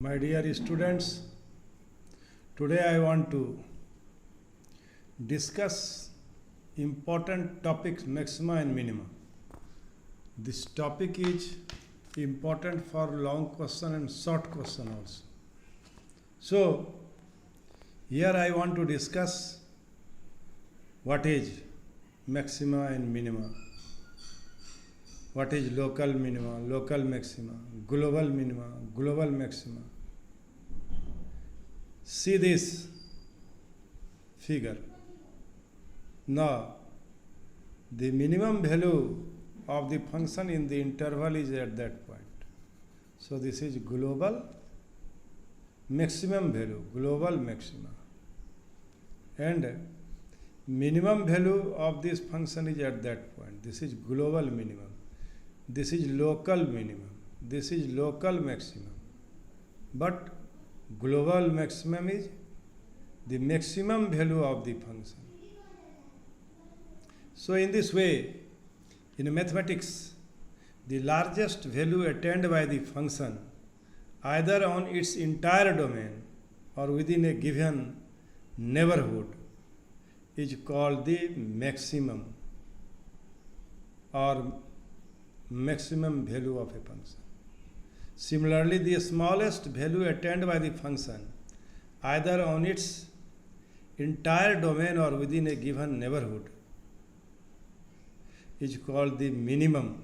My dear students, today I want to discuss important topics maxima and minima. This topic is important for long question and short question also. So, here I want to discuss what is maxima and minima, what is local minima, local maxima, global minima, global maxima. See this figure. Now, the minimum value of the function in the interval is at that point. So, this is global maximum value, global maxima. And minimum value of this function is at that point. This is global minimum. This is local minimum. This is local maximum. But global maximum is the maximum value of the function. So in this way, in mathematics, the largest value attained by the function, either on its entire domain or within a given neighborhood, is called the maximum or maximum value of a function. Similarly, the smallest value attained by the function, either on its entire domain or within a given neighborhood, is called the minimum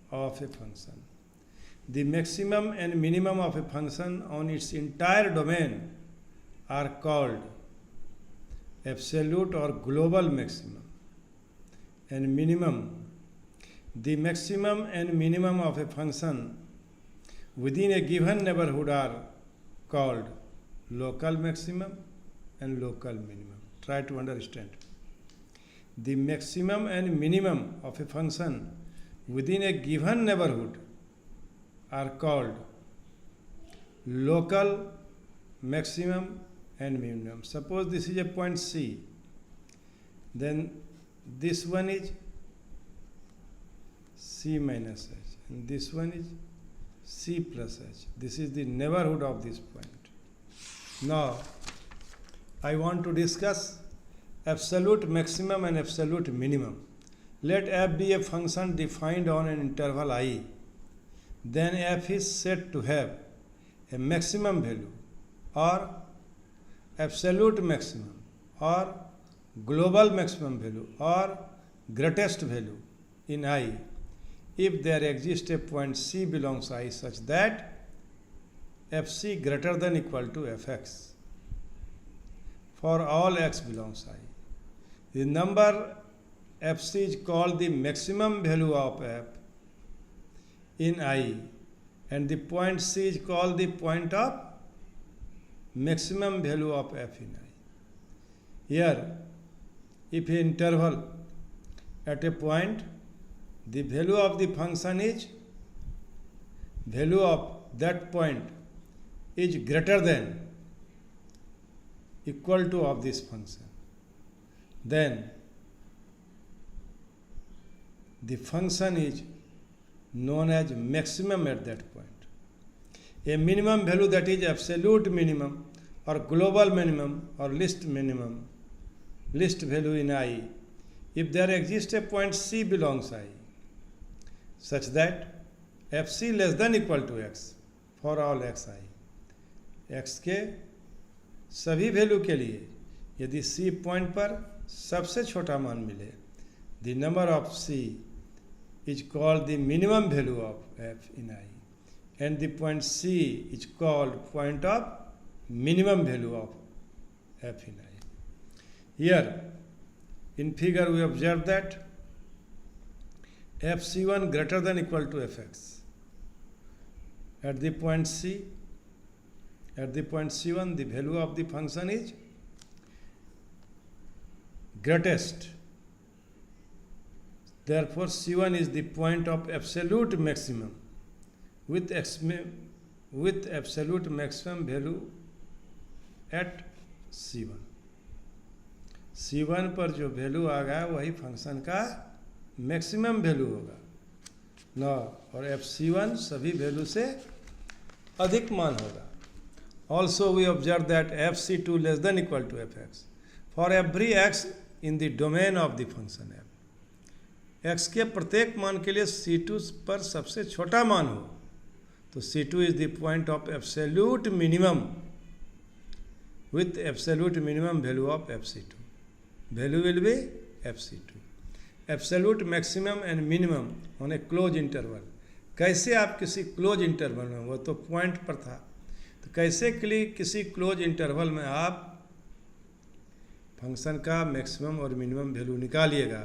of a function. The maximum and minimum of a function on its entire domain are called absolute or global maximum and minimum. The maximum and minimum of a function within a given neighborhood are called local maximum and local minimum. Try to understand. The maximum and minimum of a function within a given neighborhood are called local maximum and minimum. Suppose this is a point C, then this one is C minus H, and this one is C plus H. This is the neighborhood of this point. Now, I want to discuss absolute maximum and absolute minimum. Let f be a function defined on an interval I. Then f is said to have a maximum value or absolute maximum or global maximum value or greatest value in I if there exists a point C belongs I such that fc greater than equal to fx for all x belongs I. The number fc is called the maximum value of f in I, and the point C is called the point of maximum value of f in I. Here, if an interval at a point, the value of the function is, value of that point is greater than, equal to of this function, then the function is known as maximum at that point. A minimum value, that is absolute minimum or global minimum or least minimum, least value in I, if there exists a point C belongs I, such that fc less than equal to x for all xi, x के सभी value के लिए यदि c point पर सबसे छोटा मान मिले, the number of c is called the minimum value of f in I, and the point C is called point of minimum value of f in I. Here, in figure we observe that fc1 greater than equal to fx. At the point C, at the point C1, the value of the function is greatest. Therefore, C1 is the point of absolute maximum with absolute maximum value at C1. C1 पर जो value आ गया वही function का maximum value होगा ना, और fc1 सभी value से अधिक मान होगा. Also we observe that fc2 less than equal to fx for every x in the domain of the function f. x के प्रत्येक मान के लिए c2 पर सबसे छोटा मान हो तो c2 is the point of absolute minimum with absolute minimum value of fc2. Value will be fc2. Absolute maximum and minimum on a closed interval. कैसे आप किसी क्लोज इंटरवल में, वो तो पॉइंट पर था, तो कैसे किसी क्लोज इंटरवल में आप फंक्शन का मैक्सिमम और मिनिमम वैल्यू निकालिएगा,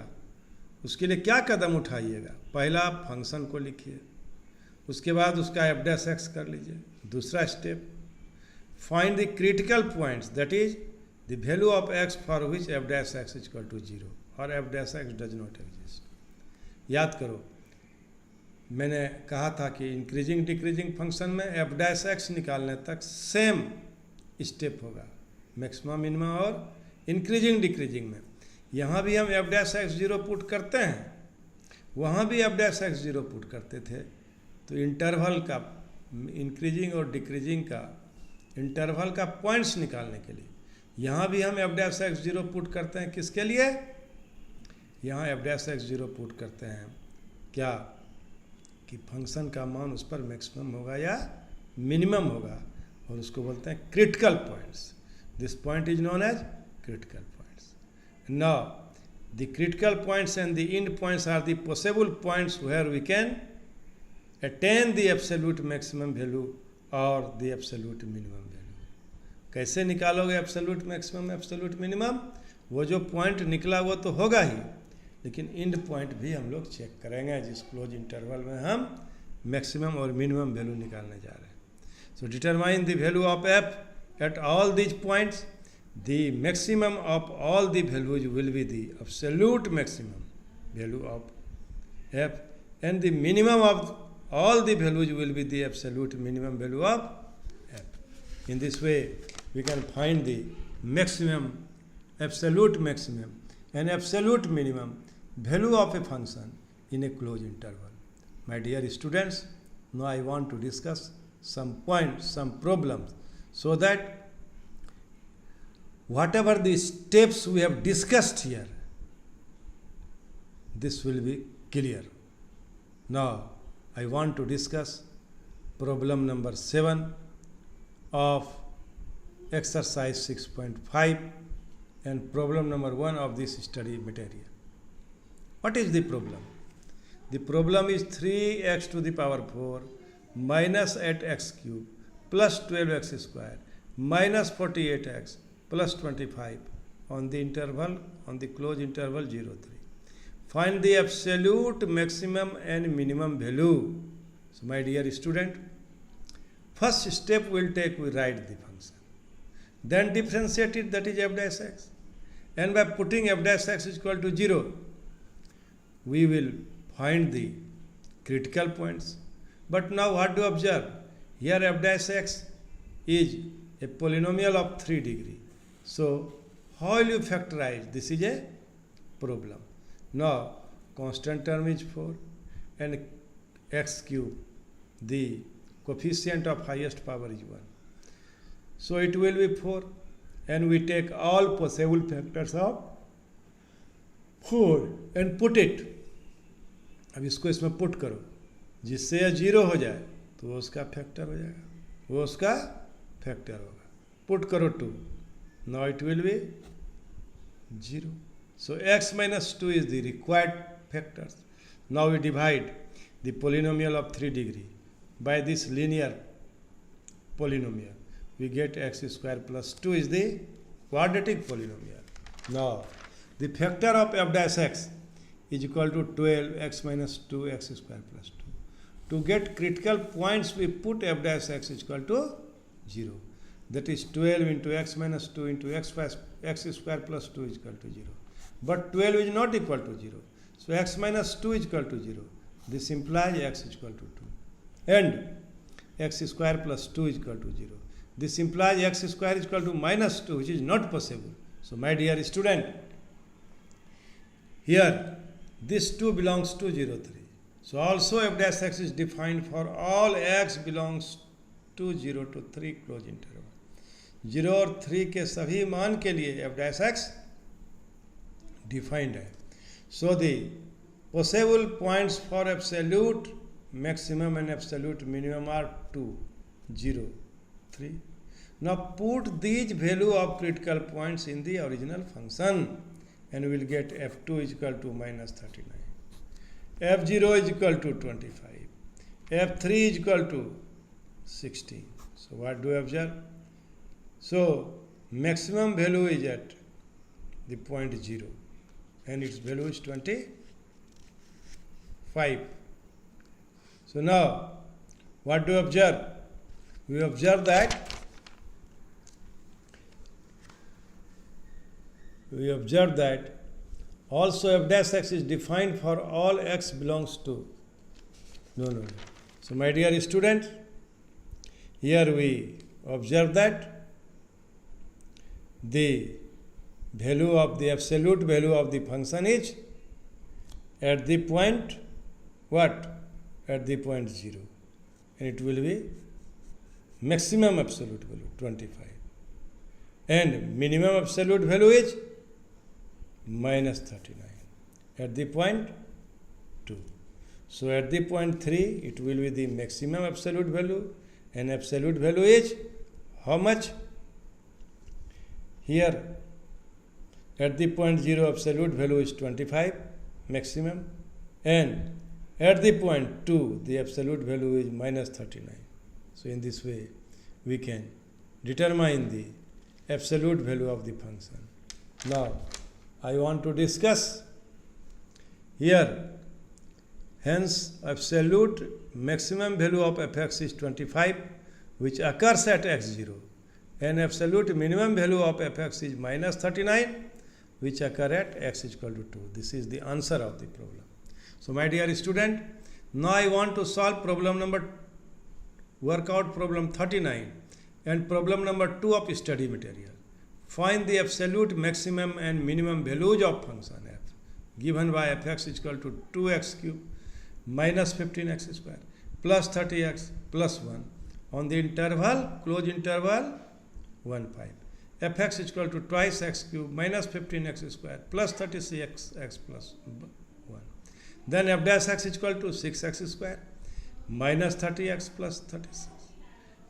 उसके लिए क्या कदम उठाइएगा. पहला आप फंक्शन को लिखिए, उसके बाद उसका एफ डैश एक्स कर लीजिए. दूसरा step, find the critical points, that is the value of x for which f dash x is equal to 0 और f dash x does not exist. याद करो, मैंने कहा था कि इंक्रीजिंग डिक्रीजिंग फंक्शन में एफ डैश एक्स निकालने तक सेम स्टेप होगा, मैक्सिमम मिनिमम और इंक्रीजिंग डिक्रीजिंग में. यहाँ भी हम एफ डैश एक्स 0 पुट करते हैं, वहाँ भी एफ डैश एक्स 0 पुट करते थे. तो इंटरवल का, इंक्रीजिंग और डिक्रीजिंग का इंटरवल का पॉइंट्स निकालने के लिए यहाँ भी हम एफ डैश एक्स 0 पुट करते हैं. किसके लिए? यहाँ एफ डैश एक्स 0 पुट करते हैं क्या, कि फंक्शन का मान उस पर मैक्सिमम होगा या मिनिमम होगा, और उसको बोलते हैं critical points. This point is known as critical points. Now, the critical points and the end points are the possible points where we can attain the absolute maximum value or the absolute minimum value. कैसे निकालोगे absolute maximum, absolute minimum? वो जो point निकला वो तो होगा ही, लेकिन and point भी हम लोग चेक करेंगे जिस क्लोज इंटरवल में हम मैक्सिमम और मिनिमम वैल्यू निकालने जा रहे हैं. So determine the value of F at all these points. The maximum of all the values will be the absolute maximum value of f, and the minimum of all the values will be the absolute minimum value of f. In this way, we can find the maximum, absolute maximum, and absolute minimum value of a function in a closed interval. My dear students, now I want to discuss some points, some problems, so that whatever the steps we have discussed here, this will be clear. Now, I want to discuss problem number 7 of exercise 6.5 and problem number 1 of this study material. What is the problem? The problem is 3x to the power 4 minus 8x cube plus 12x square minus 48x plus 25 on the interval, on the closed interval 0, 3. Find the absolute maximum and minimum value. So my dear student, first step we'll take, we write the function. Then differentiate it, that is f dash x. And by putting f dash x is equal to 0, we will find the critical points. But now what do you observe? Here f dash x is a polynomial of 3 degree. So, how will you factorize? This is a problem. Now, constant term is 4 and x cube, the coefficient of highest power is 1. So, it will be 4 and we take all possible factors of 4 and put it. अब इसको इसमें put करो, जिससे यह 0 हो जाए तो वो उसका फैक्टर हो जाएगा, वो उसका फैक्टर होगा. पुट करो 2. Now it will be 0. So x minus 2 is the required factors. Now we divide the polynomial of 3 degree by this linear polynomial. We get x square plus 2 is the quadratic polynomial. Now the factor of f dash x is equal to 12 x minus 2 x square plus 2. To get critical points, we put f dash x is equal to 0. That is 12 into x minus 2 into x square plus 2 is equal to 0. But 12 is not equal to 0. So x minus 2 is equal to 0. This implies x is equal to 2. And x square plus 2 is equal to 0. This implies x square is equal to minus 2, which is not possible. So my dear student, here this 2 belongs to 0, 3. So also f dash x is defined for all x belongs 2 0 to 3 close interval 0 और 3 के सभी मान के लिए F dash x defined है. So the possible points for absolute maximum and absolute minimum are 2 0 3. Now put these value of critical points in the original function and we will get f2 is equal to minus 39, f0 is equal to 25, f3 is equal to 16. So what do we observe? So maximum value is at the point 0 and its value is 25. So now what do we observe? We observe that also f dash x is defined for all x belongs to no. So my dear student, here we observe that the value of the absolute value of the function is at the point what? At the point 0, and it will be maximum absolute value 25 and minimum absolute value is minus 39 at the point 2. So at the point 3 it will be the maximum absolute value, and absolute value is how much? Here at the point 0 absolute value is 25 maximum, and at the point 2 the absolute value is minus 39. So in this way we can determine the absolute value of the function. Now I want to discuss here, hence absolute maximum value of fx is 25 which occurs at x0, and absolute minimum value of fx is minus 39 which occur at x is equal to 2. This is the answer of the problem. So my dear student, now I want to solve work out problem 39 and problem number 2 of study material. Find the absolute maximum and minimum values of function f given by fx is equal to 2x cube minus 15x square plus 30x plus 1 on the interval, close interval 1 5. Fx is equal to twice x cube minus 15x square plus 36x plus 1. Then f dash x is equal to 6x square minus 30x plus 36.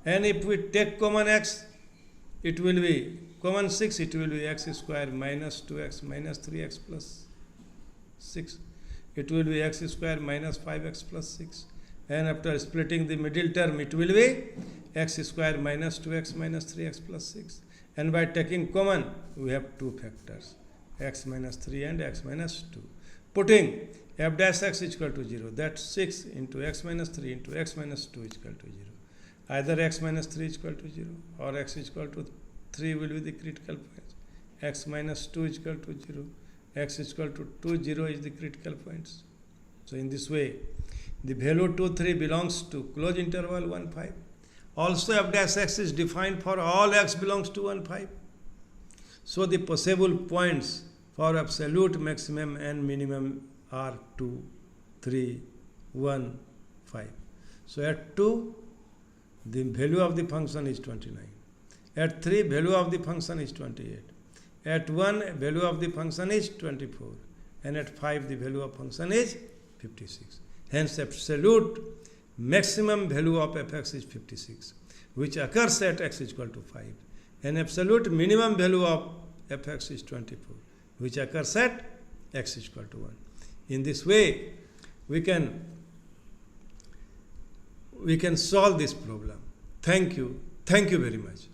And if we take common x, it will be common 6, it will be x square minus 2x minus 3x plus 6. It will be x square minus 5x plus 6. And after splitting the middle term, it will be x square minus 2x minus 3x plus 6. And by taking common, we have two factors, x minus 3 and x minus 2. Putting f dash x is equal to 0, that's 6 into x minus 3 into x minus 2 is equal to 0. Either x minus 3 is equal to 0 or x is equal to 3 will be the critical points. X minus 2 is equal to 0, x is equal to 2, 0 is the critical points. So in this way, the value 2, 3 belongs to close interval 1, 5. Also f dash x is defined for all x belongs to 1, 5. So the possible points for absolute maximum and minimum are 2, 3, 1, 5. So at 2, the value of the function is 29. At 3, value of the function is 28. At 1, value of the function is 24. And at 5, the value of function is 56. Hence, absolute maximum value of fx is 56, which occurs at x is equal to 5. And absolute minimum value of fx is 24, which occurs at x is equal to 1. In this way, we can solve this problem. Thank you very much.